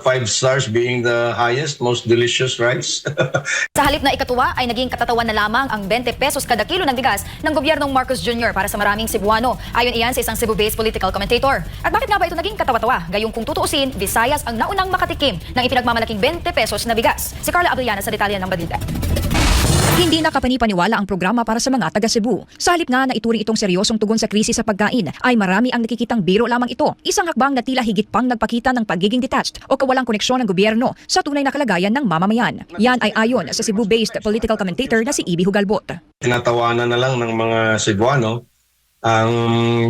5 stars being the highest, most delicious rice. Sa halip na ikatuwa ay naging katatawan na lamang ang 20 pesos kada kilo ng bigas ng gobyernong Marcos Jr. para sa maraming Cebuano. Ayon iyan sa isang Cebu-based political commentator. At bakit nga ba ito naging katawa-tawa? Gayong kung tutuusin, Visayas ang naunang makatikim ng ipinagmamalaking 20 pesos na bigas. Si Carla Abellana sa detalye ng balita. Hindi nakapanipaniwala ang programa para sa mga taga Cebu. Sa halip nga na ituring itong seryosong tugon sa krisis sa pagkain, ay marami ang nakikitang biro lamang ito. Isang hakbang na tila higit pang nagpakita ng pagiging detached o kawalang koneksyon ng gobyerno sa tunay na kalagayan ng mamamayan. Yan ay ayon sa Cebu-based political commentator na si Ibi Hugalbot. Tinatawanan na lang ng mga Cebuano ang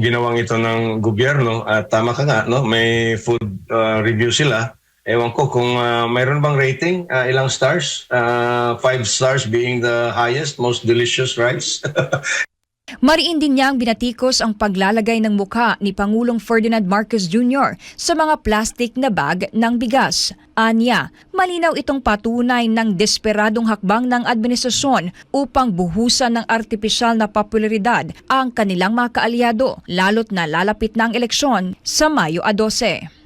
ginawang ito ng gobyerno at tama ka nga, no? May food review sila. Ewan ko kung mayroon bang rating, ilang stars? 5 stars being the highest, most delicious rice. Mariin din niyang binatikos ang paglalagay ng mukha ni Pangulong Ferdinand Marcos Jr. sa mga plastic na bag ng bigas. Anya, malinaw itong patunay ng desperadong hakbang ng administrasyon upang buhusan ng artipisyal na popularidad ang kanilang mga kaalyado, lalo't na lalapit na ang eleksyon sa Mayo 12.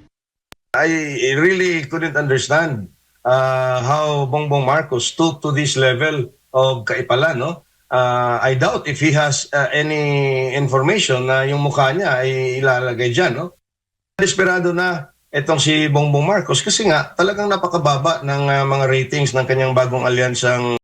I really couldn't understand how Bongbong Marcos stood to this level of kaipalan, no? I doubt if he has any information na yung mukha niya ay ilalagay dyan, no? Desperado na itong si Bongbong Marcos kasi nga talagang napakababa ng mga ratings ng kanyang bagong alyansang